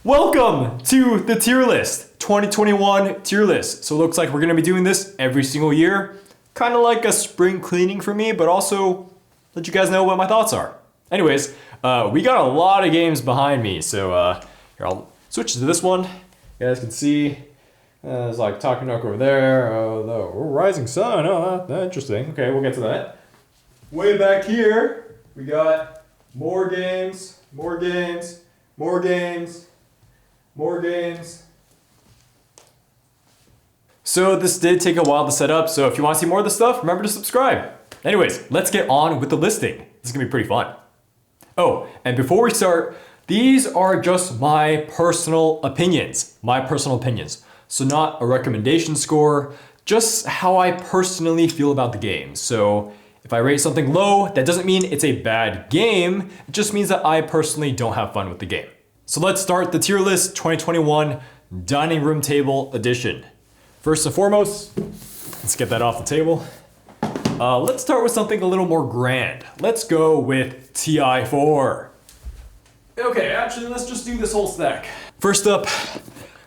Welcome to the tier list, 2021 tier list. So it looks like we're gonna be doing this every single year. Kind of like a spring cleaning for me, but also let you guys know what my thoughts are. Anyways, we got a lot of games behind me. So here, I'll switch to this one. You guys can see, there's like Talking Duck over there. The Rising Sun, interesting. Okay, we'll get to that. Way back here, we got more games, more games, more games, more games. So this did take a while to set up, so if you want to see more of this stuff, remember to subscribe. Anyways, let's get on with the listing. This is gonna be pretty fun. Oh, and before we start, these are just my personal opinions. So not a recommendation score, just how I personally feel about the game. So if I rate something low, that doesn't mean it's a bad game, it just means that I personally don't have fun with the game. So let's start the tier list 2021 Dining Room Table Edition. First and foremost, let's get that off the table. Let's start with something a little more grand. Let's go with TI4. Okay, actually, let's just do this whole stack. First up,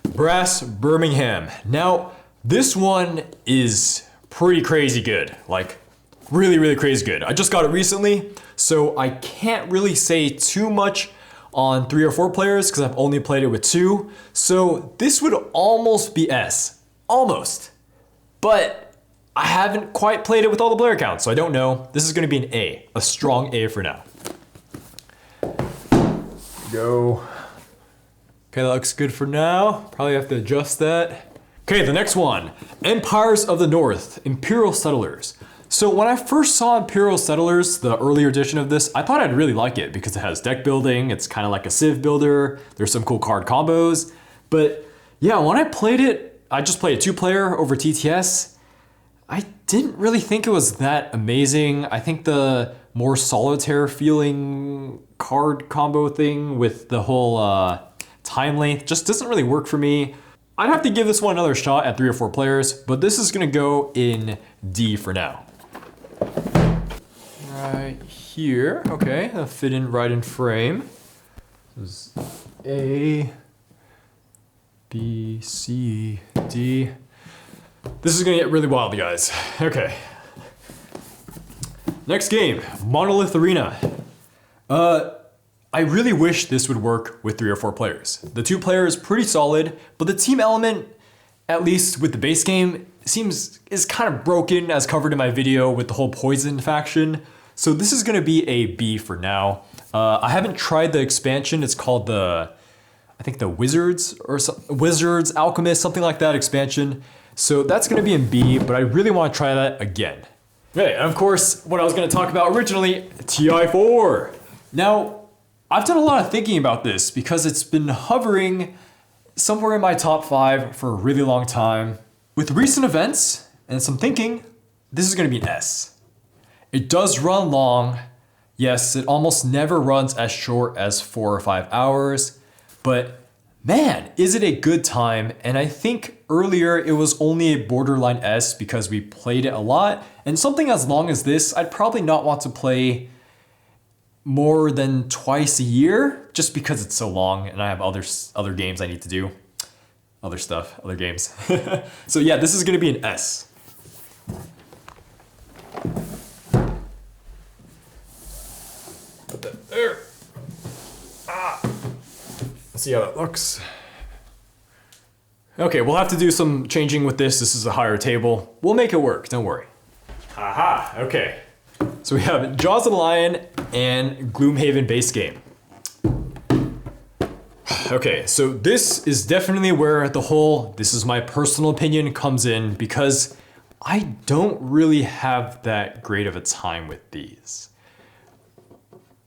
Brass Birmingham. Now, this one is pretty crazy good. Like, really, really crazy good. I just got it recently, so I can't really say too much on 3 or 4 players because I've only played it with 2. So this would almost be S. Almost. But I haven't quite played it with all the player counts, so I don't know. This is going to be an A. A strong A for now. Go. Okay, that looks good for now. Probably have to adjust that. Okay, the next one. Empires of the North. Imperial Settlers. So when I first saw Imperial Settlers, the earlier edition of this, I thought I'd really like it because it has deck building, it's kind of like a Civ builder, there's some cool card combos. But yeah, when I played it, I just played a 2-player over TTS. I didn't really think it was that amazing. I think the more solitaire feeling card combo thing with the whole time length just doesn't really work for me. I'd have to give this one another shot at 3 or 4 players, but this is gonna go in D for now. Right here, okay, that'll fit in right in frame. This is A, B, C, D. This is gonna get really wild, guys. Okay. Next game, Monolith Arena. I really wish this would work with 3 or 4 players. The 2-player is pretty solid, but the team element, at least with the base game, is kind of broken as covered in my video with the whole Poison faction. So this is gonna be a B for now. I haven't tried the expansion. It's called I think the Wizards Alchemist, something like that expansion. So that's gonna be in B, but I really wanna try that again. Okay, and of course, what I was gonna talk about originally, TI4. Now, I've done a lot of thinking about this because it's been hovering somewhere in my top 5 for a really long time. With recent events and some thinking, this is gonna be an S. It does run long. Yes, it almost never runs as short as 4 or 5 hours, but man, is it a good time. And I think earlier it was only a borderline S because we played it a lot, and something as long as this, I'd probably not want to play more than twice a year just because it's so long and I have other games I need to do. Other games. So yeah, this is gonna be an S. Put that there. Let's see how that looks. Okay, we'll have to do some changing with this. This is a higher table. We'll make it work, don't worry. Haha, okay. So we have Jaws of the Lion and Gloomhaven base game. Okay, so this is definitely where the whole, this is my personal opinion, comes in because I don't really have that great of a time with these.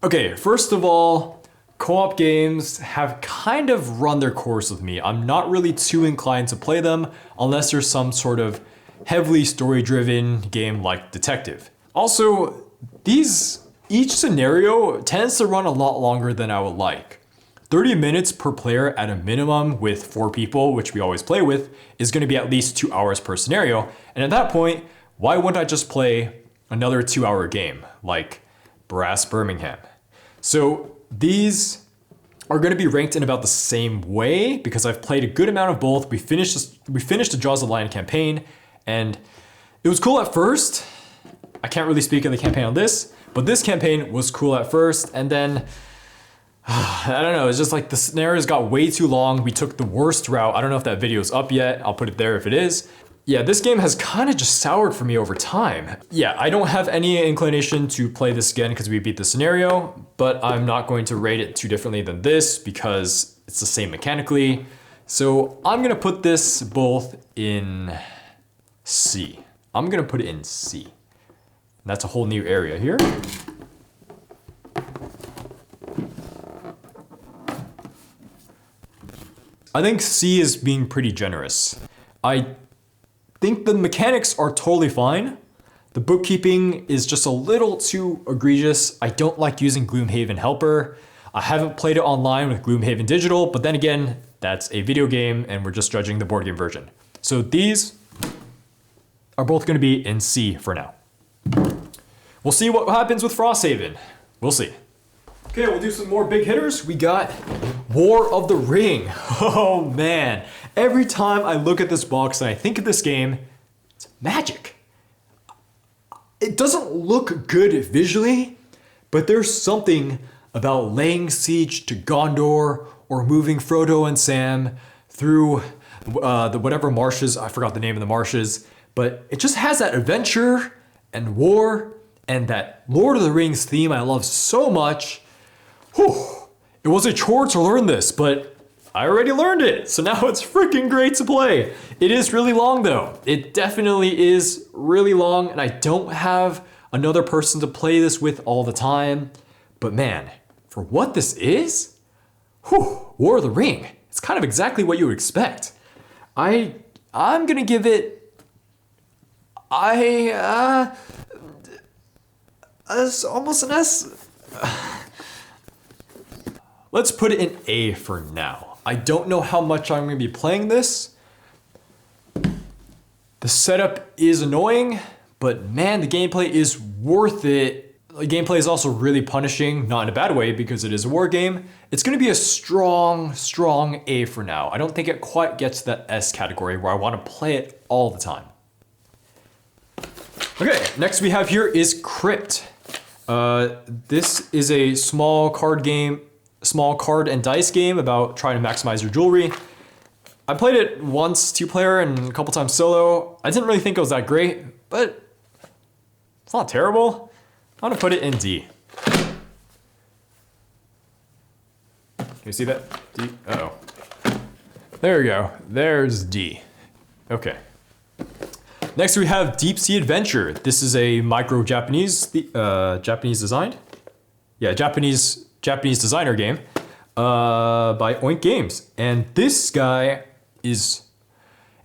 Okay, first of all, co-op games have kind of run their course with me. I'm not really too inclined to play them unless there's some sort of heavily story-driven game like Detective. Also, each scenario tends to run a lot longer than I would like. 30 minutes per player at a minimum with 4 people, which we always play with, is gonna be at least 2 hours per scenario. And at that point, why wouldn't I just play another 2-hour game like Brass Birmingham? So these are going to be ranked in about the same way because I've played a good amount of both. We finished the Jaws of the Lion campaign, and it was cool at first. I can't really speak of the campaign on this, but this campaign was cool at first, and then I don't know, it's just like the scenarios got way too long. We took the worst route. I don't know if that video is up yet. I'll put it there if it is. Yeah, this game has kind of just soured for me over time. Yeah, I don't have any inclination to play this again because we beat the scenario, but I'm not going to rate it too differently than this because it's the same mechanically. So I'm gonna put this both in C. I'm gonna put it in C. That's a whole new area here. I think C is being pretty generous. I think the mechanics are totally fine. The bookkeeping is just a little too egregious. I don't like using Gloomhaven Helper. I haven't played it online with Gloomhaven Digital, but then again, that's a video game and we're just judging the board game version. So these are both gonna be in C for now. We'll see what happens with Frosthaven. We'll see. Okay, we'll do some more big hitters. We got War of the Ring. Oh man, every time I look at this box and I think of this game, it's magic. It doesn't look good visually, but there's something about laying siege to Gondor or moving Frodo and Sam through the whatever marshes, I forgot the name of the marshes, but it just has that adventure and war and that Lord of the Rings theme I love so much. Whew. It was a chore to learn this, but I already learned it, so now it's freaking great to play. It is really long though. It definitely is really long, and I don't have another person to play this with all the time. But man, for what this is, whew, War of the Ring, it's kind of exactly what you would expect. I'm gonna give it, it's almost an S. Let's put it in A for now. I don't know how much I'm gonna be playing this. The setup is annoying, but man, the gameplay is worth it. The gameplay is also really punishing, not in a bad way because it is a war game. It's gonna be a strong, strong A for now. I don't think it quite gets to that S category where I wanna play it all the time. Okay, next we have here is Crypt. This is a small card and dice game about trying to maximize your jewelry. I played it once, 2-player, and a couple times solo. I didn't really think it was that great, but it's not terrible. I'm gonna put it in D. Can you see that? D, uh-oh. There we go, there's D. Okay. Next we have Deep Sea Adventure. This is a micro-Japanese, Japanese designed? Yeah, Japanese designer game by Oink Games. And this guy is,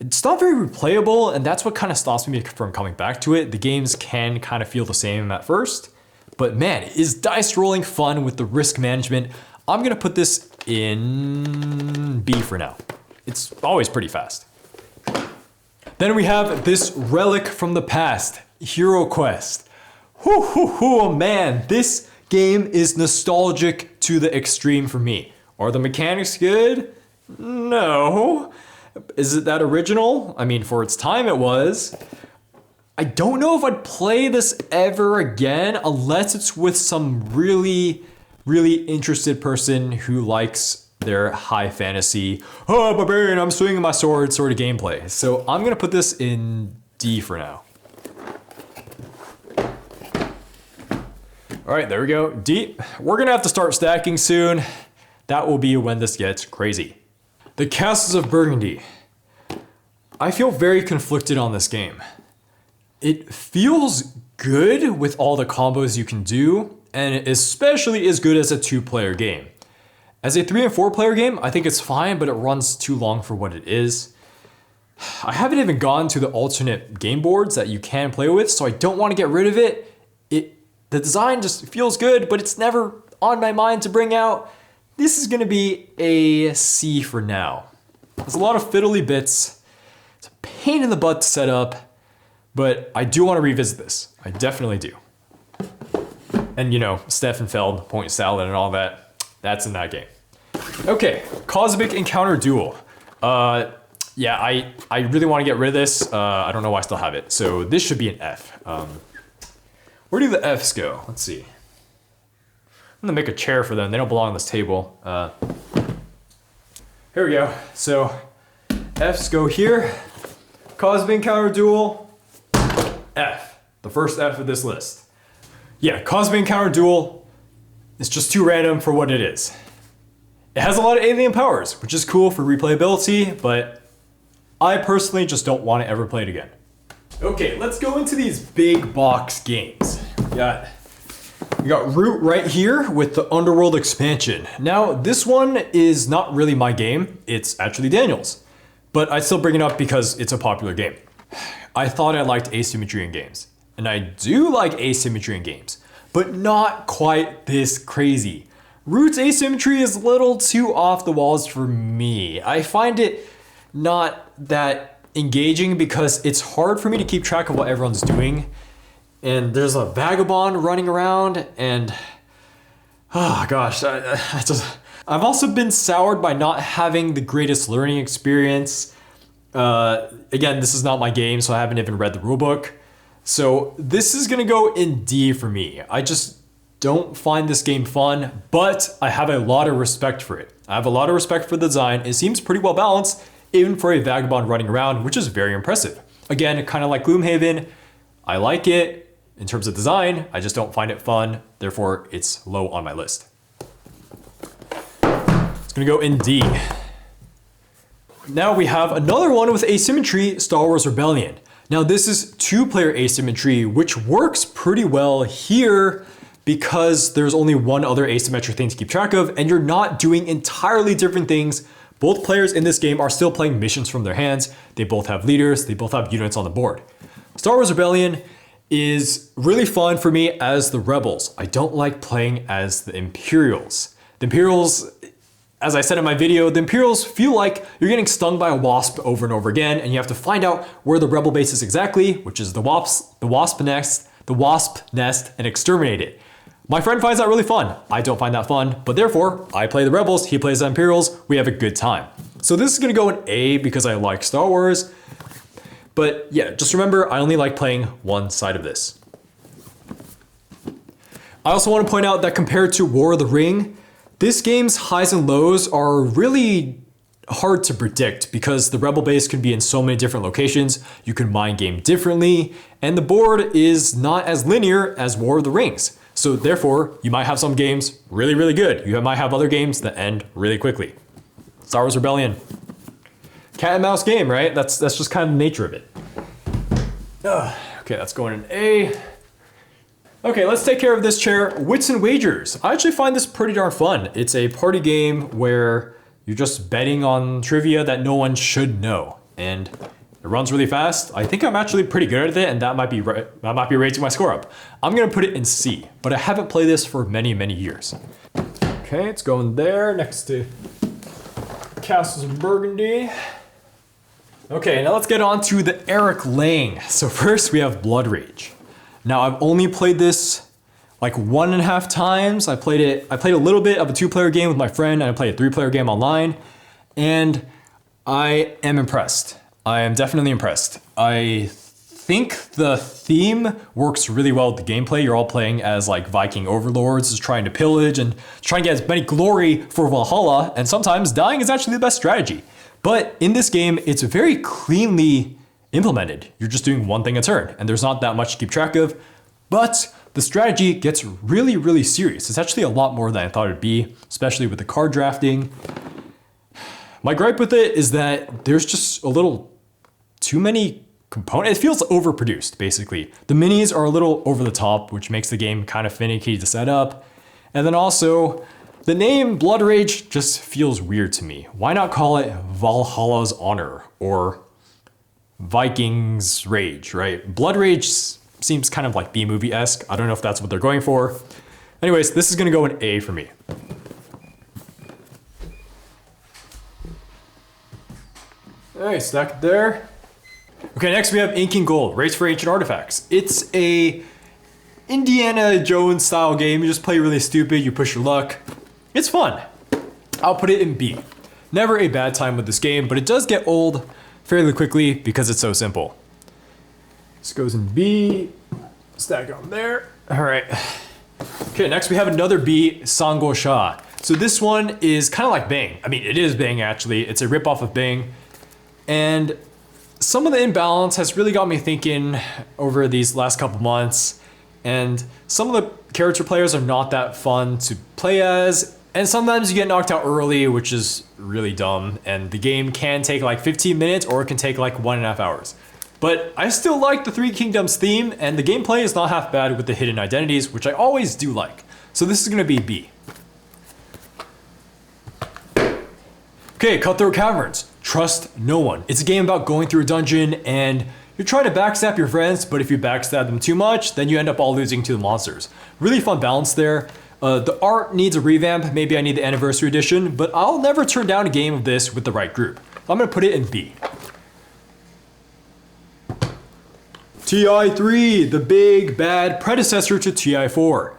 it's not very replayable, and that's what kind of stops me from coming back to it. The games can kind of feel the same at first, but man, is dice rolling fun with the risk management. I'm gonna put this in B for now. It's always pretty fast. Then we have this relic from the past, Hero Quest. Man, this game is nostalgic to the extreme for me. Are the mechanics good? No. Is it that original? I mean, for its time it was. I don't know if I'd play this ever again unless it's with some really, really interested person who likes their high fantasy, oh, barbarian, I'm swinging my sword sort of gameplay. So I'm gonna put this in D for now. All right, there we go, D. We're gonna have to start stacking soon. That will be when this gets crazy. The Castles of Burgundy. I feel very conflicted on this game. It feels good with all the combos you can do, and it especially is good as a 2-player game. As a 3 and 4-player game, I think it's fine, but it runs too long for what it is. I haven't even gone to the alternate game boards that you can play with, so I don't want to get rid of it. The design just feels good, but it's never on my mind to bring out. This is gonna be a C for now. There's a lot of fiddly bits. It's a pain in the butt to set up, but I do want to revisit this. I definitely do. And you know, Steffenfeld, point salad and all that, that's in that game. Okay, Cosmic Encounter Duel. Yeah, I really want to get rid of this. I don't know why I still have it. So this should be an F. Where do the Fs go? Let's see. I'm gonna make a chair for them. They don't belong on this table. Here we go. So Fs go here. Cosmic Encounter Duel, F. The first F of this list. Yeah, Cosmic Encounter Duel is just too random for what it is. It has a lot of alien powers, which is cool for replayability, but I personally just don't want to ever play it again. Okay, let's go into these big box games. We got Root right here with the Underworld expansion. Now, this one is not really my game. It's actually Daniel's. But I still bring it up because it's a popular game. I thought I liked asymmetry in games. And I do like asymmetry in games, but not quite this crazy. Root's asymmetry is a little too off the walls for me. I find it not that engaging because it's hard for me to keep track of what everyone's doing. And there's a vagabond running around and, oh gosh, I've also been soured by not having the greatest learning experience. Again, this is not my game, so I haven't even read the rulebook. So this is gonna go in D for me. I just don't find this game fun, but I have a lot of respect for it. I have a lot of respect for the design. It seems pretty well balanced, even for a vagabond running around, which is very impressive. Again, kind of like Gloomhaven, I like it in terms of design, I just don't find it fun, therefore it's low on my list. It's gonna go in D. Now we have another one with asymmetry, Star Wars Rebellion. Now this is two-player asymmetry, which works pretty well here because there's only one other asymmetric thing to keep track of, and you're not doing entirely different things. Both players in this game are still playing missions from their hands. They both have leaders, they both have units on the board. Star Wars Rebellion is really fun for me as the Rebels. I don't like playing as the Imperials. The Imperials, as I said in my video, the Imperials feel like you're getting stung by a wasp over and over again, and you have to find out where the rebel base is exactly, which is the wasp nest, and exterminate it. My friend finds that really fun. I don't find that fun, but therefore, I play the Rebels, he plays the Imperials, we have a good time. So this is gonna go in A because I like Star Wars, but yeah, just remember, I only like playing one side of this. I also want to point out that compared to War of the Ring, this game's highs and lows are really hard to predict because the rebel base can be in so many different locations, you can mind game differently, and the board is not as linear as War of the Rings. So therefore, you might have some games really, really good. You might have other games that end really quickly. Star Wars Rebellion. Cat and mouse game, right? That's just kind of the nature of it. Okay, that's going in A. Okay, let's take care of this chair. Wits and Wagers. I actually find this pretty darn fun. It's a party game where you're just betting on trivia that no one should know. And it runs really fast. I think I'm actually pretty good at it, and that might be raising my score up. I'm gonna put it in C, but I haven't played this for many, many years. Okay, it's going there next to Castles of Burgundy. Okay, now let's get on to the Eric Lang. So first we have Blood Rage. Now I've only played this like 1.5 times. I played a little bit of a 2-player game with my friend, and I played a 3-player game online, and I am impressed. I am definitely impressed. I think the theme works really well with the gameplay. You're all playing as like Viking overlords, just trying to pillage and trying to get as many glory for Valhalla, and sometimes dying is actually the best strategy. But in this game, it's very cleanly implemented. You're just doing one thing a turn, and there's not that much to keep track of, but the strategy gets really, really serious. It's actually a lot more than I thought it'd be, especially with the card drafting. My gripe with it is that there's just a little too many components. It feels overproduced, basically. The minis are a little over the top, which makes the game kind of finicky to set up. And then also, the name Blood Rage just feels weird to me. Why not call it Valhalla's Honor or Vikings Rage, right? Blood Rage seems kind of like B-movie-esque. I don't know if that's what they're going for. Anyways, this is gonna go in A for me. All right, stack it there. Okay, next we have Ink and Gold, Race for Ancient Artifacts. It's a Indiana Jones style game. You just play really stupid, you push your luck. It's fun. I'll put it in B. Never a bad time with this game, but it does get old fairly quickly because it's so simple. This goes in B, stack it on there. All right. Okay, next we have another B, Sango Sha. So this one is kind of like Bang. I mean, it is Bang actually. It's a ripoff of Bang. And some of the imbalance has really got me thinking over these last couple months. And some of the character players are not that fun to play as. And sometimes you get knocked out early, which is really dumb. And the game can take like 15 minutes or it can take like 1.5 hours. But I still like the Three Kingdoms theme, and the gameplay is not half bad with the hidden identities, which I always do like. So this is gonna be B. Okay, Cutthroat Caverns. Trust no one. It's a game about going through a dungeon and you're trying to backstab your friends, but if you backstab them too much, then you end up all losing to the monsters. Really fun balance there. The art needs a revamp. Maybe I need the Anniversary Edition, but I'll never turn down a game of this with the right group. I'm gonna put it in B. TI3, the big bad predecessor to TI4.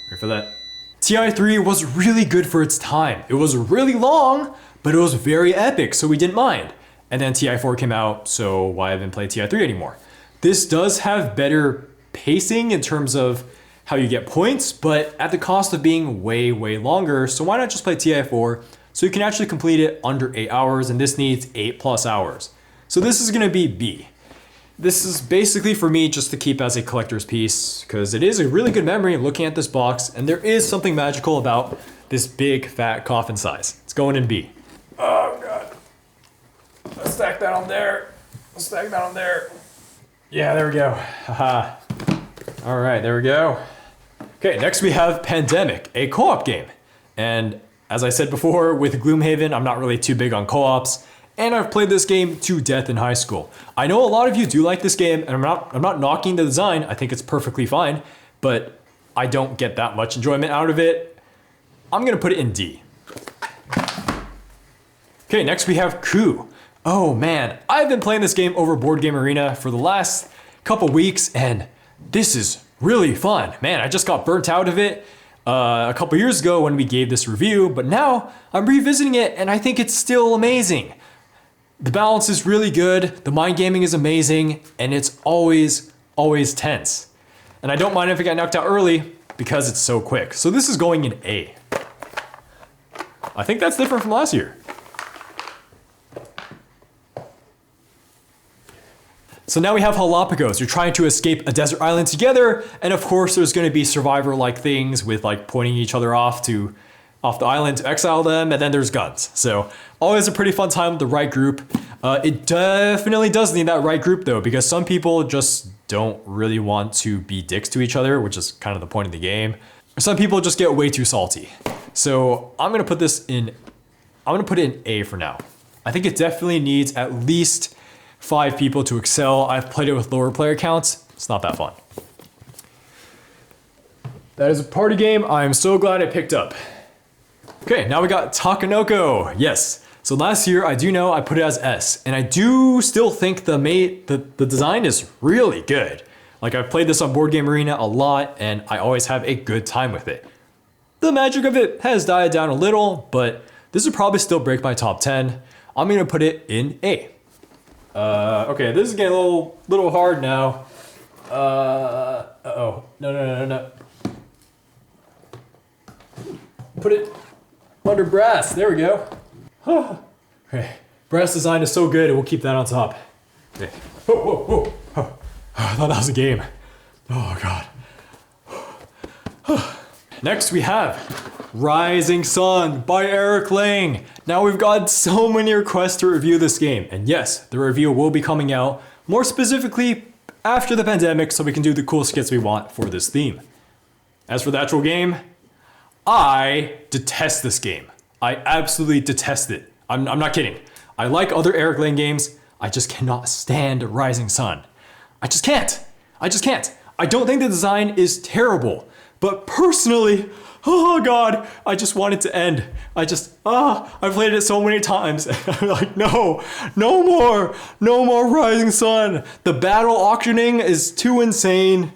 Ready for that? TI3 was really good for its time. It was really long, but it was very epic, so we didn't mind. And then TI4 came out, so why haven't played TI3 anymore? This does have better pacing in terms of how you get points, but at the cost of being way, way longer, so why not just play TI4? So you can actually complete it under 8 hours, and this needs 8+ hours. So this is gonna be B. This is basically for me just to keep as a collector's piece, because it is a really good memory looking at this box, and there is something magical about this big fat coffin size. It's going in B. Oh God. Let's stack that on there. Let's stack that on there. Yeah, there we go. Haha. All right, there we go. Okay, next we have Pandemic, a co-op game. And as I said before, with Gloomhaven, I'm not really too big on co-ops, and I've played this game to death in high school. I know a lot of you do like this game, and I'm not knocking the design. I think it's perfectly fine, but I don't get that much enjoyment out of it. I'm gonna put it in D. Okay, next we have Coup. Oh man, I've been playing this game over Board Game Arena for the last couple weeks, and this is really fun. Man, I just got burnt out of it a couple years ago when we gave this review, but now I'm revisiting it and I think it's still amazing. The balance is really good, the mind gaming is amazing, and it's always, always tense. And I don't mind if I get knocked out early because it's so quick. So this is going in A. I think that's different from last year. So now we have Galapagos. You're trying to escape a desert island together, and of course there's going to be survivor-like things with like pointing each other off the island to exile them, and then there's guns. So always a pretty fun time with the right group. It definitely does need that right group though, because some people just don't really want to be dicks to each other, which is kind of the point of the game. Some people just get way too salty. So I'm gonna put it in A for now. I think it definitely needs at least 5 people to excel. I've played it with lower player counts. It's not that fun. That is a party game I'm so glad I picked up. Okay, now we got Takenoko. Yes. So last year, I do know I put it as S, and I do still think the design is really good. Like I've played this on Board Game Arena a lot, and I always have a good time with it. The magic of it has died down a little, but this would probably still break my top 10. I'm gonna put it in A. Okay, this is getting a little hard now. Uh-oh. No. Put it under brass. There we go. Okay. Brass design is so good, and we'll keep that on top. Okay. Whoa. Oh, I thought that was a game. Oh, God. Next, we have Rising Sun by Eric Lang. Now we've got so many requests to review this game, and yes, the review will be coming out more specifically after the pandemic so we can do the cool skits we want for this theme. As for the actual game, I detest this game. I absolutely detest it. I'm not kidding. I like other Eric Lang games, I just cannot stand Rising Sun. I just can't. I don't think the design is terrible, but personally, oh God, I just want it to end. I've played it so many times. I'm like, no more Rising Sun. The battle auctioning is too insane.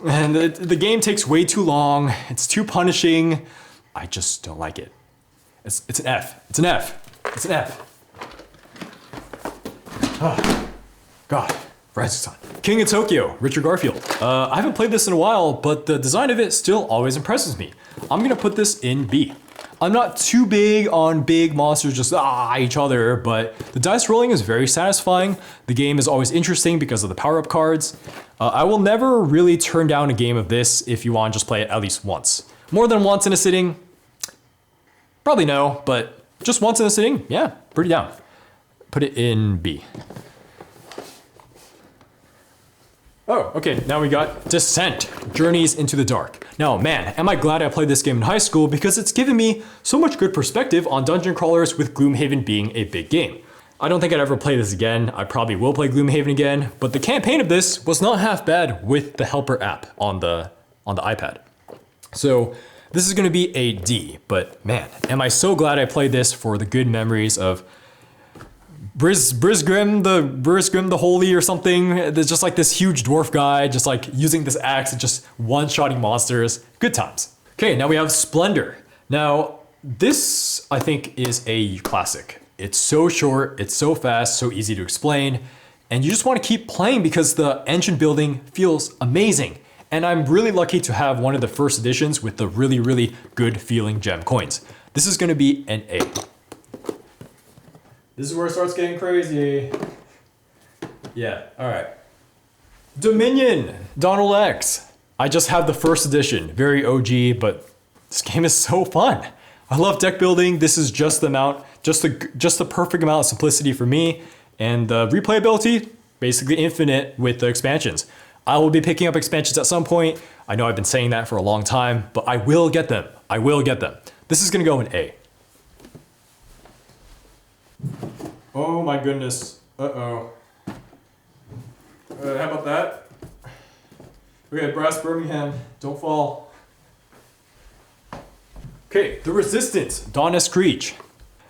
And the game takes way too long. It's too punishing. I just don't like it. It's an F. It's an F. It's an F. Oh, God. Rising Sun. King of Tokyo, Richard Garfield. I haven't played this in a while, but the design of it still always impresses me. I'm gonna put this in B. I'm not too big on big monsters just each other, but the dice rolling is very satisfying. The game is always interesting because of the power-up cards. I will never really turn down a game of this if you want to just play it at least once. More than once in a sitting? Probably no, but just once in a sitting? Yeah, pretty down. Put it in B. Oh, okay, now we got Descent, Journeys into the Dark. Now, man, am I glad I played this game in high school because it's given me so much good perspective on dungeon crawlers with Gloomhaven being a big game. I don't think I'd ever play this again. I probably will play Gloomhaven again, but the campaign of this was not half bad with the Helper app on the iPad. So this is gonna be a D, but man, am I so glad I played this for the good memories of Brisgrim the Holy or something. There's just like this huge dwarf guy just like using this axe and just one-shotting monsters. Good times. Okay, now we have Splendor. Now, this I think is a classic. It's so short, it's so fast, so easy to explain, and you just want to keep playing because the engine building feels amazing. And I'm really lucky to have one of the first editions with the really, really good feeling gem coins. This is gonna be an A. This is where it starts getting crazy. Yeah, all right. Dominion, Donald X. I just have the first edition, very OG, but this game is so fun. I love deck building. This is just the amount, just the perfect amount of simplicity for me. And the replayability, basically infinite with the expansions. I will be picking up expansions at some point. I know I've been saying that for a long time, but I will get them. I will get them. This is gonna go in A. Oh my goodness. Uh-oh. How about that? Okay, Brass Birmingham, don't fall. Okay, The Resistance, Donna Screech.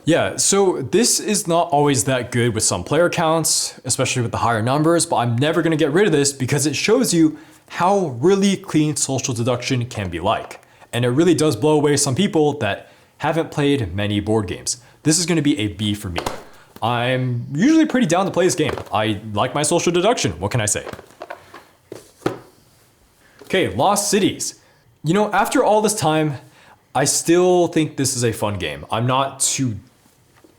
Yeah, so this is not always that good with some player counts, especially with the higher numbers, but I'm never gonna get rid of this because it shows you how really clean social deduction can be like. And it really does blow away some people that haven't played many board games. This is gonna be a B for me. I'm usually pretty down to play this game. I like my social deduction, what can I say? Okay, Lost Cities. You know, after all this time, I still think this is a fun game. I'm not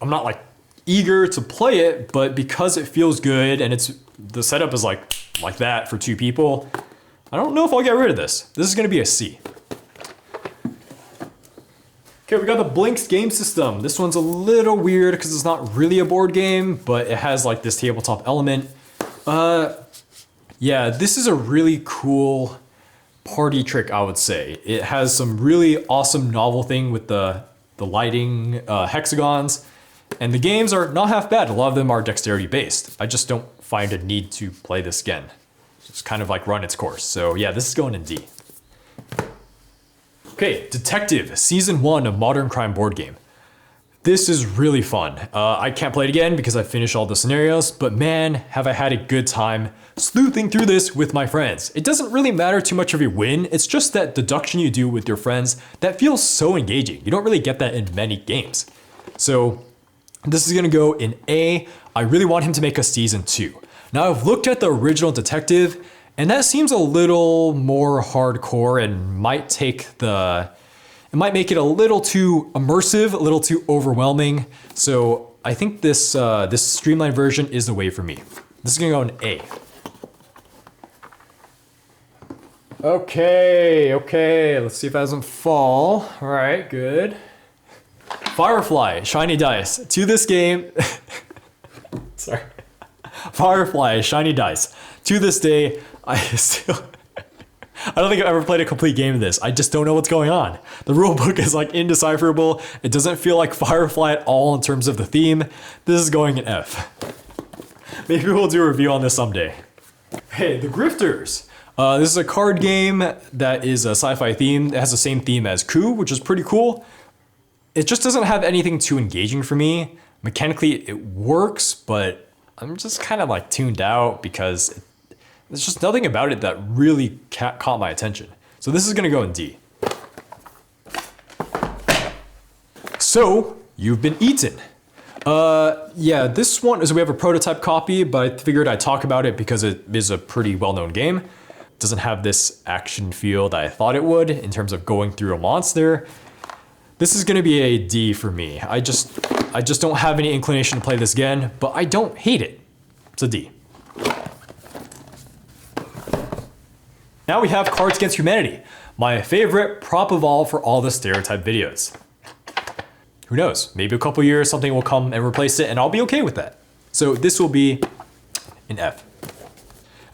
like eager to play it, but because it feels good and the setup is like that for two people, I don't know if I'll get rid of this. This is gonna be a C. Okay, we got the Blinks game system. This one's a little weird because it's not really a board game, but it has like this tabletop element. Yeah, this is a really cool party trick, I would say. It has some really awesome novel thing with the lighting hexagons, and the games are not half bad. A lot of them are dexterity based. I just don't find a need to play this again. It's kind of like run its course. So yeah, this is going in D. Okay, Detective, Season 1 of Modern Crime board game. This is really fun. I can't play it again because I finished all the scenarios, but man, have I had a good time sleuthing through this with my friends. It doesn't really matter too much if you win, it's just that deduction you do with your friends that feels so engaging. You don't really get that in many games. So this is gonna go in A. I really want him to make a Season 2. Now I've looked at the original Detective, and that seems a little more hardcore and might make it a little too immersive, a little too overwhelming. So I think this streamlined version is the way for me. This is gonna go in A. Okay, let's see if it doesn't fall. All right, good. Firefly, Shiny Dice. To this game, sorry. Firefly, Shiny Dice. To this day, I don't think I've ever played a complete game of this. I just don't know what's going on. The rulebook is like indecipherable. It doesn't feel like Firefly at all in terms of the theme. This is going in F. Maybe we'll do a review on this someday. Hey, The Grifters. This is a card game that is a sci-fi theme. It has the same theme as Coup, which is pretty cool. It just doesn't have anything too engaging for me. Mechanically, it works, but I'm just kind of like tuned out because There's just nothing about it that really caught my attention. So this is gonna go in D. So, you've been eaten. Yeah, this one is, we have a prototype copy, but I figured I'd talk about it because it is a pretty well-known game. It doesn't have this action feel that I thought it would in terms of going through a monster. This is gonna be a D for me. I just don't have any inclination to play this again, but I don't hate it. It's a D. Now we have Cards Against Humanity, my favorite prop evolve for all the stereotype videos. Who knows, maybe a couple years something will come and replace it and I'll be okay with that. So this will be an F.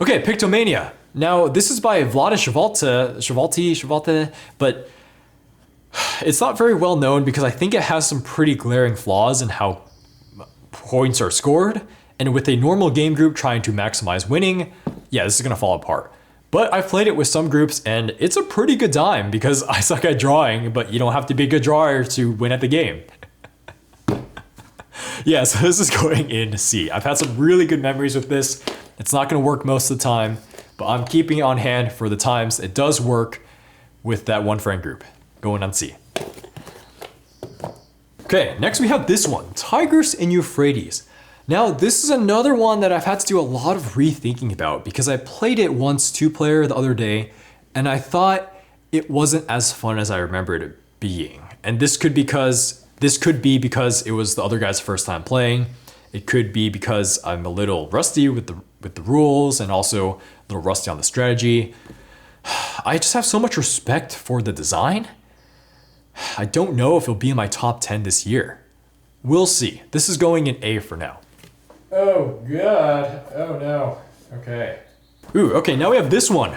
Okay, Pictomania. Now this is by Vlada Chvalta, but it's not very well known because I think it has some pretty glaring flaws in how points are scored. And with a normal game group trying to maximize winning, yeah, this is gonna fall apart. But I've played it with some groups and it's a pretty good time because I suck at drawing, but you don't have to be a good drawer to win at the game. Yeah, so this is going in C. I've had some really good memories with this. It's not gonna work most of the time, but I'm keeping it on hand for the times it does work with that one friend group. Going on C. Okay, next we have this one, Tigris and Euphrates. Now, this is another one that I've had to do a lot of rethinking about because I played it once 2-player the other day and I thought it wasn't as fun as I remembered it being. And this could be because it was the other guy's first time playing. It could be because I'm a little rusty with the rules and also a little rusty on the strategy. I just have so much respect for the design. I don't know if it'll be in my top 10 this year. We'll see. This is going in A for now. Oh God, oh no, okay. Ooh, okay, now we have this one.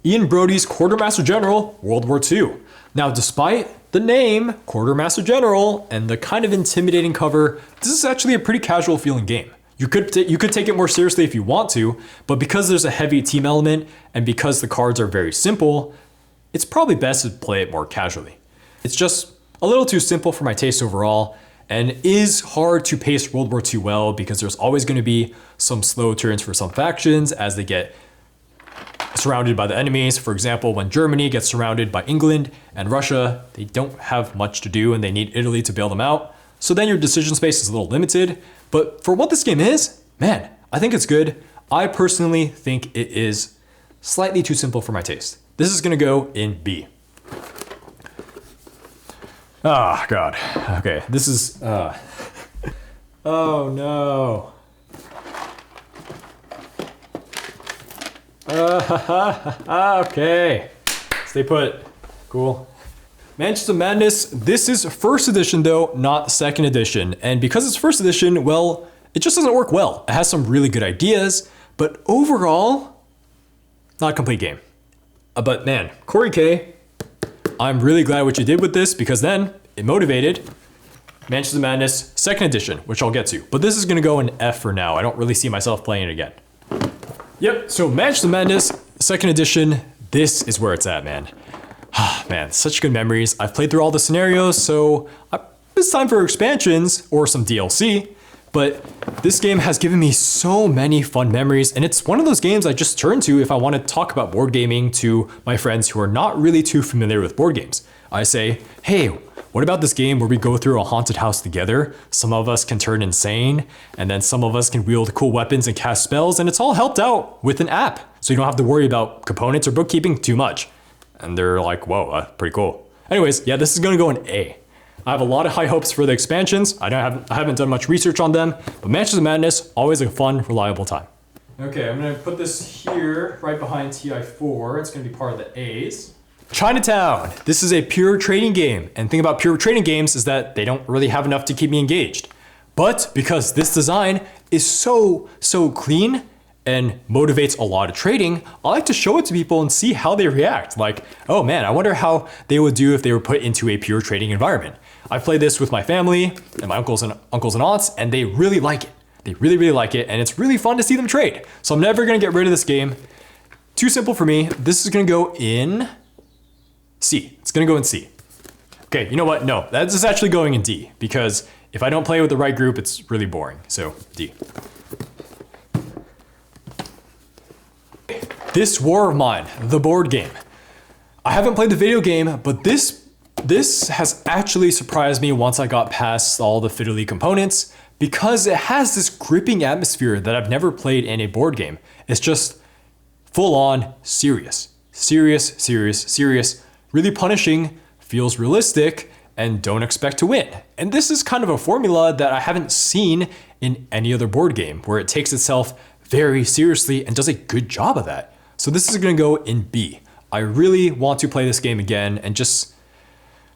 Ian Brody's Quartermaster General, World War II. Now, despite the name, Quartermaster General, and the kind of intimidating cover, this is actually a pretty casual feeling game. You could take it more seriously if you want to, but because there's a heavy team element, and because the cards are very simple, it's probably best to play it more casually. It's just a little too simple for my taste overall, and is hard to pace World War II well because there's always going to be some slow turns for some factions as they get surrounded by the enemies. For example, when Germany gets surrounded by England and Russia, they don't have much to do and they need Italy to bail them out. So then your decision space is a little limited. But for what this game is, man, I think it's good. I personally think it is slightly too simple for my taste. This is going to go in B. Oh, God. Okay, this is... Oh, no. Okay. Stay put. Cool. Mansions of Madness. This is first edition, though, not second edition. And because it's first edition, well, it just doesn't work well. It has some really good ideas, but overall, not a complete game. But man, Corey K, I'm really glad what you did with this because then it motivated Mansions of Madness second edition, which I'll get to. But this is gonna go in F for now. I don't really see myself playing it again. Yep, so Mansions of Madness second edition, this is where it's at, man. Man, such good memories. I've played through all the scenarios, so it's time for expansions or some DLC. But this game has given me so many fun memories, and it's one of those games I just turn to if I want to talk about board gaming to my friends who are not really too familiar with board games. I say, hey, what about this game where we go through a haunted house together? Some of us can turn insane, and then some of us can wield cool weapons and cast spells, and it's all helped out with an app. So you don't have to worry about components or bookkeeping too much. And they're like, whoa, pretty cool. Anyways, yeah, this is gonna go in A. I have a lot of high hopes for the expansions. I haven't done much research on them, but Mansions of Madness, always a fun, reliable time. Okay, I'm gonna put this here, right behind TI4. It's gonna be part of the A's. Chinatown. This is a pure trading game. And the thing about pure trading games is that they don't really have enough to keep me engaged. But because this design is so clean and motivates a lot of trading, I like to show it to people and see how they react. Like, oh man, I wonder how they would do if they were put into a pure trading environment. I played this with my family and my uncles and aunts, and they really like it. They really like it, and it's really fun to see them trade. So I'm never gonna get rid of this game. Too simple for me. This is gonna go in C. It's gonna go in C. Okay, you know what? No, that is actually going in D, because if I don't play with the right group, it's really boring. So D. This War of Mine, the board game. I haven't played the video game, but this has actually surprised me once I got past all the fiddly components, because it has this gripping atmosphere that I've never played in a board game. It's just full on serious. Serious, serious, serious, really punishing, feels realistic, and don't expect to win. And this is kind of a formula that I haven't seen in any other board game, where it takes itself very seriously and does a good job of that. So this is gonna go in B. I really want to play this game again and just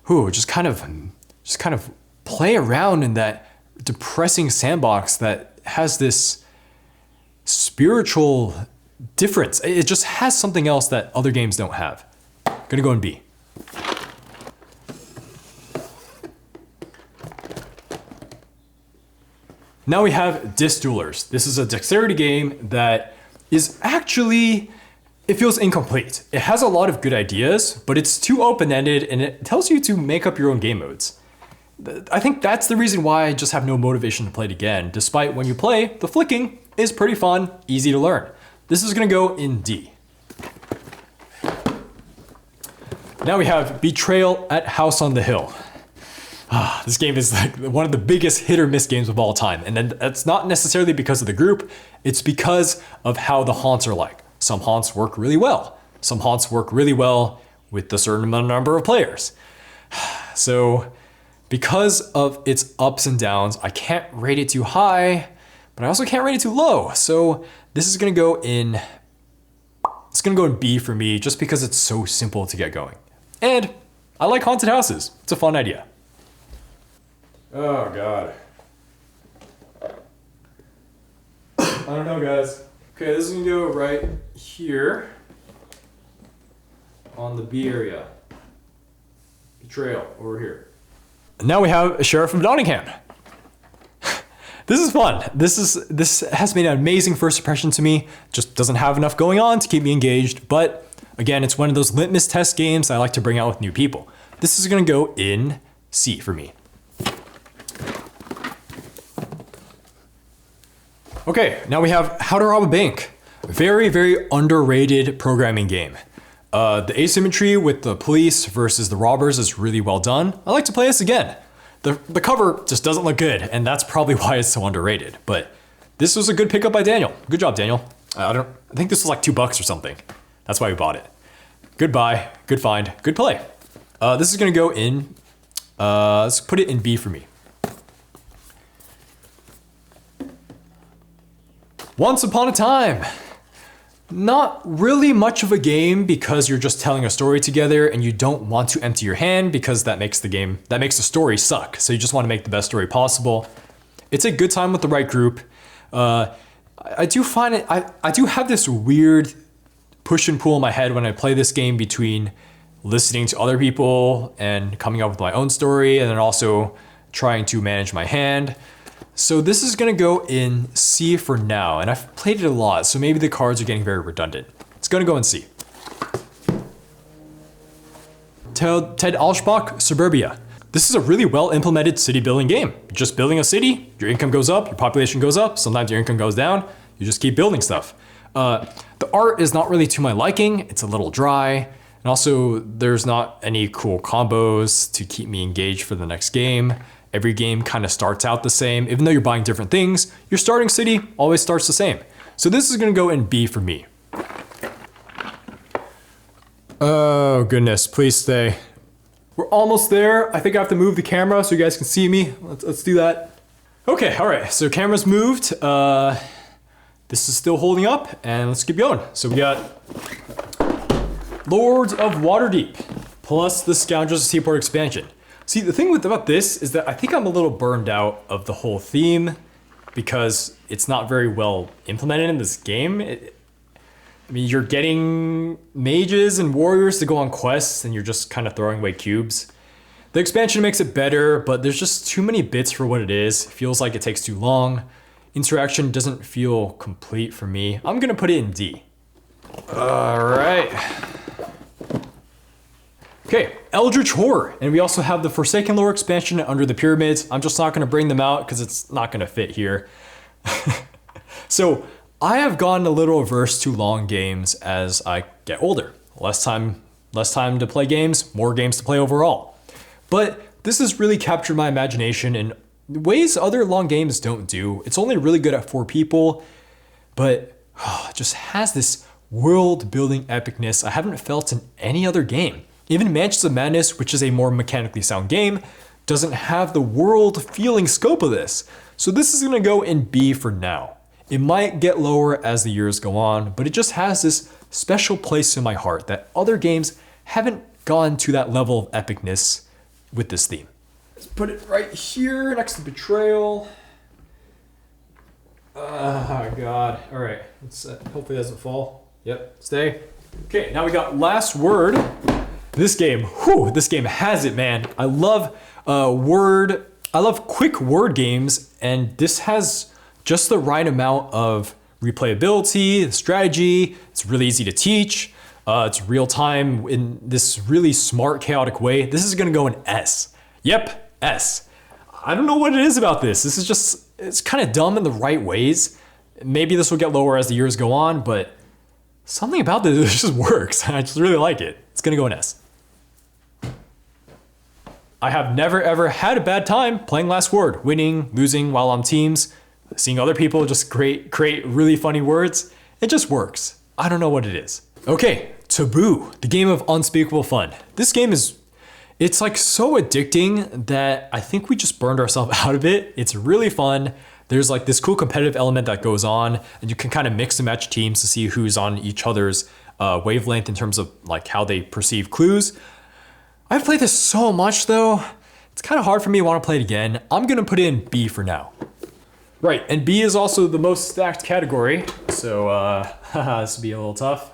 kind of play around in that depressing sandbox that has this spiritual difference. It just has something else that other games don't have. Gonna go in B. Now we have Disc Duelers. This is a dexterity game that is actually, it feels incomplete. It has a lot of good ideas, but it's too open-ended and it tells you to make up your own game modes. I think that's the reason why I just have no motivation to play it again, despite when you play, the flicking is pretty fun, easy to learn. This is gonna go in D. Now we have Betrayal at House on the Hill. This game is like one of the biggest hit or miss games of all time. And then that's not necessarily because of the group, it's because of how the haunts are like. Some haunts work really well. Some haunts work really well with a certain number of players. So because of its ups and downs, I can't rate it too high, but I also can't rate it too low. So this is gonna go in, it's gonna go in B for me just because it's so simple to get going. And I like haunted houses. It's a fun idea. Oh God. I don't know, guys. Okay, this is gonna go right here on the B area. Betrayal over here. And now we have a Sheriff of Nottingham. This is fun. This has made an amazing first impression to me. Just doesn't have enough going on to keep me engaged, but again, it's one of those litmus test games I like to bring out with new people. This is gonna go in C for me. Okay, now we have How to Rob a Bank. Very, very underrated programming game. The asymmetry with the police versus the robbers is really well done. I like to play this again. The cover just doesn't look good, and that's probably why it's so underrated. But this was a good pickup by Daniel. Good job, Daniel. I think this was like $2 or something. That's why we bought it. Good buy, good find, good play. This is gonna go in, let's put it in B for me. Once Upon a Time. Not really much of a game because you're just telling a story together and you don't want to empty your hand because that makes the story suck. So you just want to make the best story possible. It's a good time with the right group. I do find it, I do have this weird push and pull in my head when I play this game between listening to other people and coming up with my own story and then also trying to manage my hand. So this is gonna go in C for now, and I've played it a lot, so maybe the cards are getting very redundant. It's gonna go in C. Ted Alschbach, Suburbia. This is a really well implemented city building game. You're just building a city, your income goes up, your population goes up, sometimes your income goes down, you just keep building stuff. The art is not really to my liking, it's a little dry, and also there's not any cool combos to keep me engaged for the next game. Every game kind of starts out the same. Even though you're buying different things, your starting city always starts the same. So this is gonna go in B for me. Oh goodness, please stay. We're almost there. I think I have to move the camera so you guys can see me. Let's do that. Okay, all right, so camera's moved. This is still holding up and let's keep going. So we got Lords of Waterdeep plus the Scoundrels of Seaport expansion. See, the thing about this is that I think I'm a little burned out of the whole theme because it's not very well implemented in this game. I mean, you're getting mages and warriors to go on quests and you're just kind of throwing away cubes. The expansion makes it better, but there's just too many bits for what it is. It feels like it takes too long. Interaction doesn't feel complete for me. I'm gonna put it in D. All right. Okay, Eldritch Horror, and we also have the Forsaken Lore expansion Under the Pyramids. I'm just not gonna bring them out because it's not gonna fit here. So I have gotten a little averse to long games as I get older. Less time to play games, more games to play overall. But this has really captured my imagination in ways other long games don't do. It's only really good at 4 people, but it just has this world building epicness I haven't felt in any other game. Even Mansions of Madness, which is a more mechanically sound game, doesn't have the world feeling scope of this. So this is gonna go in B for now. It might get lower as the years go on, but it just has this special place in my heart that other games haven't gone to that level of epicness with this theme. Let's put it right here next to Betrayal. Oh God, all right, let's hopefully it doesn't fall. Yep, stay. Okay, now we got Last Word. This game has it, man. I love quick word games, and this has just the right amount of replayability, strategy. It's really easy to teach. It's real time in this really smart, chaotic way. This is gonna go in S. Yep, S. I don't know what it is about this. This is just, it's kind of dumb in the right ways. Maybe this will get lower as the years go on, but something about this just works. I just really like it. It's gonna go in S. I have never ever had a bad time playing Last Word, winning, losing while on teams, seeing other people just create really funny words. It just works. I don't know what it is. Okay, Taboo, the game of unspeakable fun. This game it's like so addicting that I think we just burned ourselves out of it. It's really fun. There's like this cool competitive element that goes on, and you can kind of mix and match teams to see who's on each other's wavelength in terms of like how they perceive clues. I've played this so much though, it's kind of hard for me to want to play it again. I'm gonna put it in B for now. Right, and B is also the most stacked category, so this will be a little tough.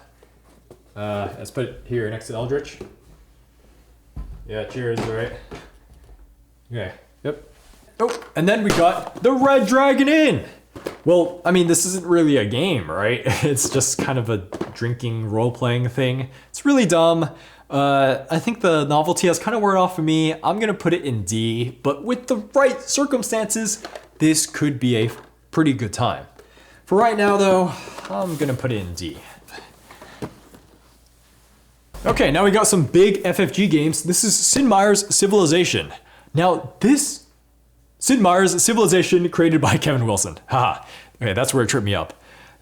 Let's put it here next to Eldritch. Yeah, cheers, all right. Okay, yep. Oh, and then we got the Red Dragon Inn. Well, I mean, this isn't really a game, right? It's just kind of a drinking role-playing thing. It's really dumb. I think the novelty has kind of worn off of me. I'm gonna put it in D, but with the right circumstances, this could be a pretty good time. For right now though, I'm gonna put it in D. Okay, now we got some big FFG games. This is Sid Meier's Civilization. Now this Sid Meier's Civilization created by Kevin Wilson. Haha, okay, that's where it tripped me up.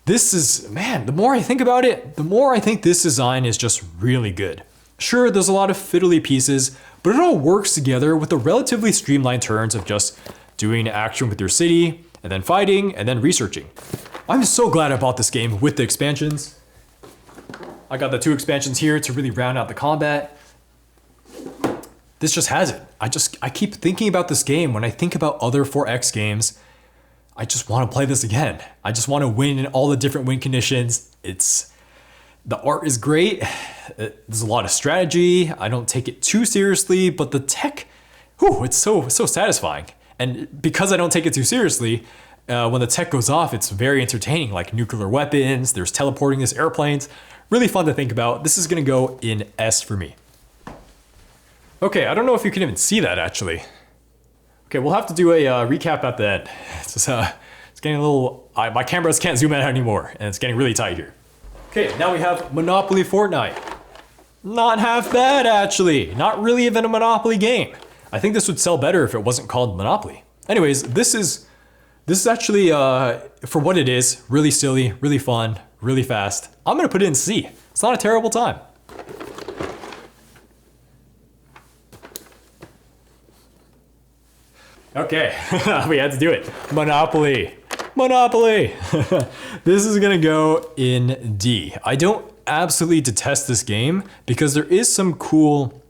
This is, man, the more I think about it, the more I think this design is just really good. Sure, there's a lot of fiddly pieces, but it all works together with the relatively streamlined turns of just doing action with your city, and then fighting, and then researching. I'm so glad I bought this game with the expansions. I got the 2 expansions here to really round out the combat. This just has it. I keep thinking about this game. When I think about other 4X games, I just want to play this again. I just want to win in all the different win conditions. The art is great. There's a lot of strategy. I don't take it too seriously, but the tech, it's so satisfying. And because I don't take it too seriously, when the tech goes off, it's very entertaining, like nuclear weapons, there's teleporting, there's airplanes. Really fun to think about. This is gonna go in S for me. Okay, I don't know if you can even see that actually. Okay, we'll have to do a recap at the end. It's getting a little, my cameras can't zoom out anymore, and it's getting really tight here. Okay, now we have Monopoly Fortnite. Not half bad actually. Not really even a Monopoly game. I think this would sell better if it wasn't called Monopoly. Anyways, this is actually, for what it is, really silly, really fun, really fast. I'm gonna put it in C. It's not a terrible time. Okay, we had to do it. Monopoly. This is gonna go in D. I don't absolutely detest this game because there is some cool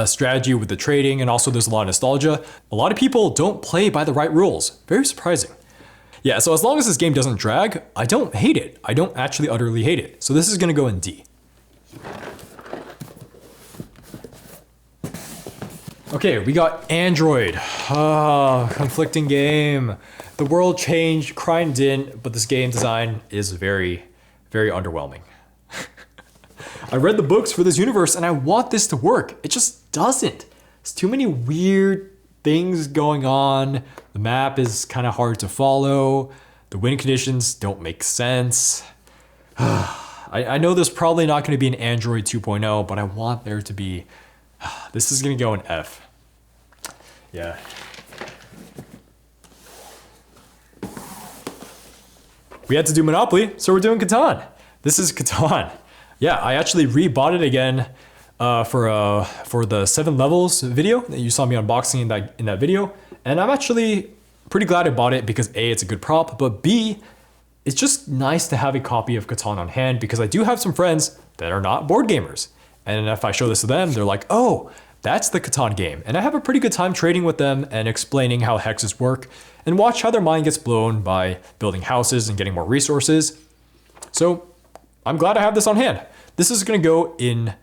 strategy with the trading, and also there's a lot of nostalgia. A lot of people don't play by the right rules. Very surprising. Yeah, so as long as this game doesn't drag, I don't hate it. I don't actually utterly hate it. So this is gonna go in D. Okay, we got Android. Conflicting game. The world changed, crime didn't, but this game design is very, very underwhelming. I read the books for this universe and I want this to work. It just doesn't. There's too many weird things going on. The map is kind of hard to follow. The win conditions don't make sense. I know there's probably not going to be an Android 2.0, but I want there to be. This is going to go in F. Yeah. We had to do Monopoly, so we're doing Catan. This is Catan. Yeah, I actually rebought it again for the 7 levels video that you saw me unboxing in that video. And I'm actually pretty glad I bought it because A, it's a good prop, but B, it's just nice to have a copy of Catan on hand because I do have some friends that are not board gamers. And if I show this to them, they're like, oh, that's the Catan game. And I have a pretty good time trading with them and explaining how hexes work and watch how their mind gets blown by building houses and getting more resources. So I'm glad I have this on hand. This is gonna go in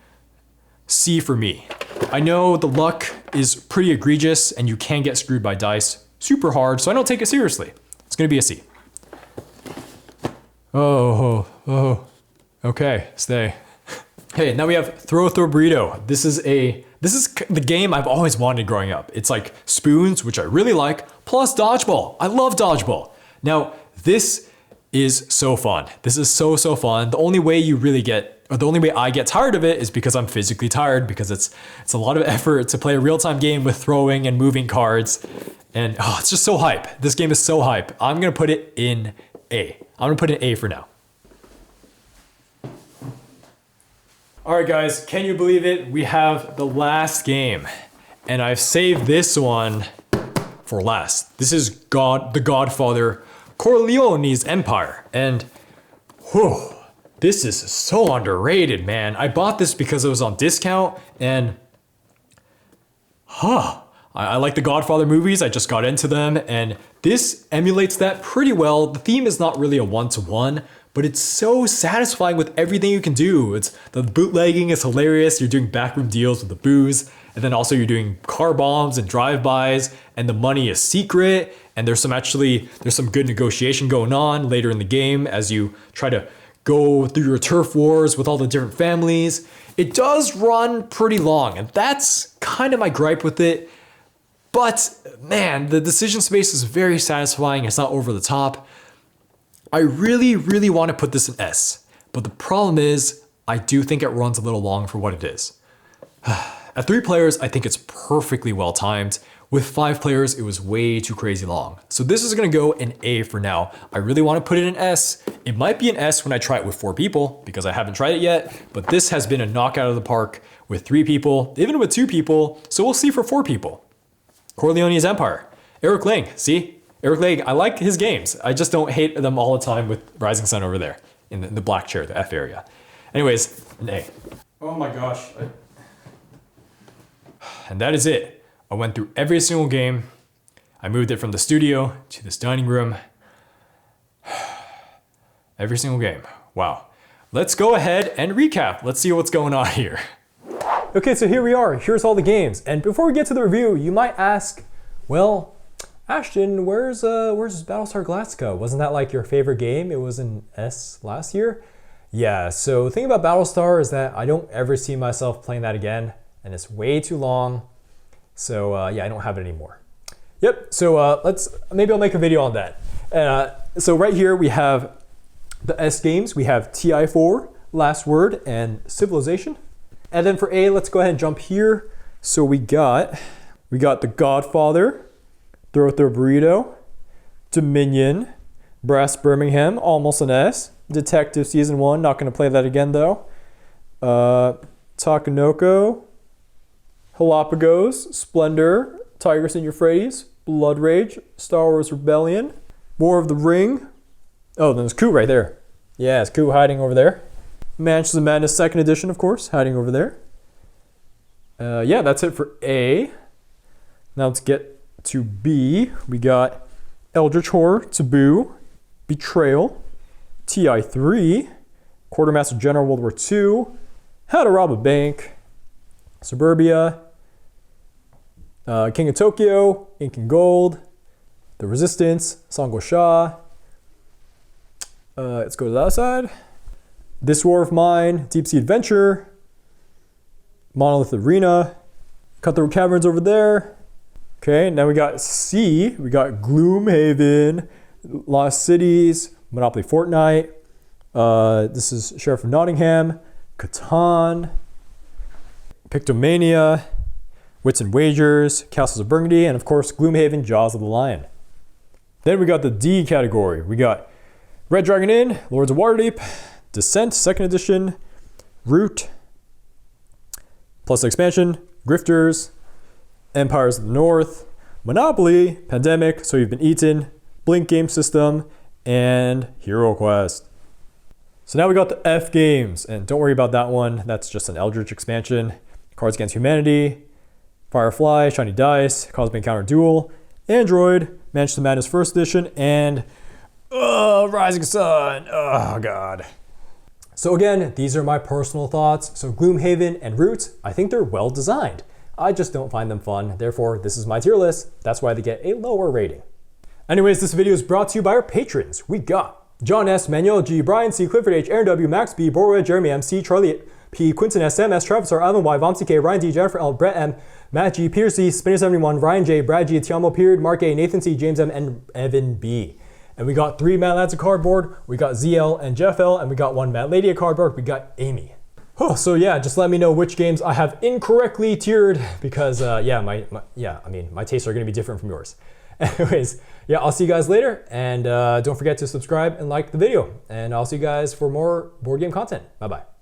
C for me. I know the luck is pretty egregious and you can get screwed by dice super hard, so I don't take it seriously. It's gonna be a C. Oh, okay, stay. Okay, now we have Throw Burrito. This is the game I've always wanted growing up. It's like spoons, which I really like, plus dodgeball. I love dodgeball. Now, this is so fun. This is so fun. The only way I get tired of it is because I'm physically tired because it's a lot of effort to play a real-time game with throwing and moving cards. And it's just so hype. This game is so hype. I'm gonna put it in A. I'm gonna put it in A for now. All right, guys, can you believe it? We have the last game, and I've saved this one for last. This is The Godfather, Corleone's Empire, and whew, this is so underrated, man. I bought this because it was on discount, and I like the Godfather movies. I just got into them, and this emulates that pretty well. The theme is not really a one-to-one, but it's so satisfying with everything you can do. The bootlegging is hilarious. You're doing backroom deals with the booze, and then also you're doing car bombs and drive-bys, and the money is secret, and there's some good negotiation going on later in the game as you try to go through your turf wars with all the different families. It does run pretty long, and that's kind of my gripe with it. But man, the decision space is very satisfying. It's not over the top. I really want to put this in S, but the problem is I do think it runs a little long for what it is. At 3 players, I think it's perfectly well timed. With 5 players, it was way too crazy long. So this is gonna go in A for now. I really want to put it in S. It might be an S when I try it with 4 people because I haven't tried it yet, but this has been a knockout of the park with 3 people, even with 2 people. So we'll see for 4 people. Corleone's Empire. Eric Lang, see? Eric Lang, I like his games. I just don't hate them all the time with Rising Sun over there in the black chair, the F area. Anyways, an A. Oh my gosh. And that is it. I went through every single game. I moved it from the studio to this dining room. Every single game. Wow. Let's go ahead and recap. Let's see what's going on here. Okay, so here we are. Here's all the games. And before we get to the review, you might ask, well, Ashton, where's Battlestar Galactica? Wasn't that like your favorite game? It was in S last year? Yeah, so the thing about Battlestar is that I don't ever see myself playing that again, and it's way too long. So yeah, I don't have it anymore. Yep, so maybe I'll make a video on that. So right here we have the S games. We have TI4, Last Word, and Civilization. And then for A, let's go ahead and jump here. So we got The Godfather, Throw Burrito, Dominion, Brass Birmingham, almost an S, Detective Season 1, not going to play that again though, Takanoko, Galapagos, Splendor, Tigris and Euphrates, Blood Rage, Star Wars Rebellion, War of the Ring. Oh, then there's Coup right there. Yeah, it's Coup hiding over there. Mansions of Madness 2nd edition, of course, hiding over there. Yeah, that's it for A. Now let's get to B. We got Eldritch Horror, Taboo, Betrayal, TI3, Quartermaster General World War II, How to Rob a Bank, Suburbia, King of Tokyo, Ink and Gold, The Resistance, Sango Shah. Let's go to the other side. This War of Mine, Deep Sea Adventure, Monolith Arena, Cutthroat Caverns over there. Okay, now we got C, we got Gloomhaven, Lost Cities, Monopoly Fortnite. This is Sheriff of Nottingham, Catan, Pictomania, Wits and Wagers, Castles of Burgundy, and of course Gloomhaven, Jaws of the Lion. Then we got the D category. We got Red Dragon Inn, Lords of Waterdeep, Descent 2nd Edition, Root, plus expansion, Grifters, Empires of the North, Monopoly, Pandemic, So You've Been Eaten, Blink Game System, and Hero Quest. So now we got the F games, and don't worry about that one. That's just an Eldritch expansion. Cards Against Humanity, Firefly, Shiny Dice, Cosmic Encounter Duel, Android, Mansion of Madness 1st Edition, and Rising Sun. Oh, God. So again, these are my personal thoughts. So Gloomhaven and Root, I think they're well designed. I just don't find them fun. Therefore, this is my tier list. That's why they get a lower rating. Anyways, this video is brought to you by our patrons. We got John S., Manuel G., Brian C., Clifford H., Aaron W., Max B., Borwa, Jeremy M., C., Charlie P., Quinton S., Sam S., Travis R., Alvin Y., Vomc K., Ryan D., Jennifer L., Brett M., Matt G., Peter C., Spinner71, Ryan J., Brad G., Tiamo Period, Mark A., Nathan C., James M., and Evan B. And we got 3 Matt Lads of cardboard, we got ZL and Jeff L., and we got 1 Matt Lady of cardboard, we got Amy. So yeah, just let me know which games I have incorrectly tiered because my tastes are gonna be different from yours. Anyways, yeah, I'll see you guys later, and don't forget to subscribe and like the video, and I'll see you guys for more board game content. Bye-bye.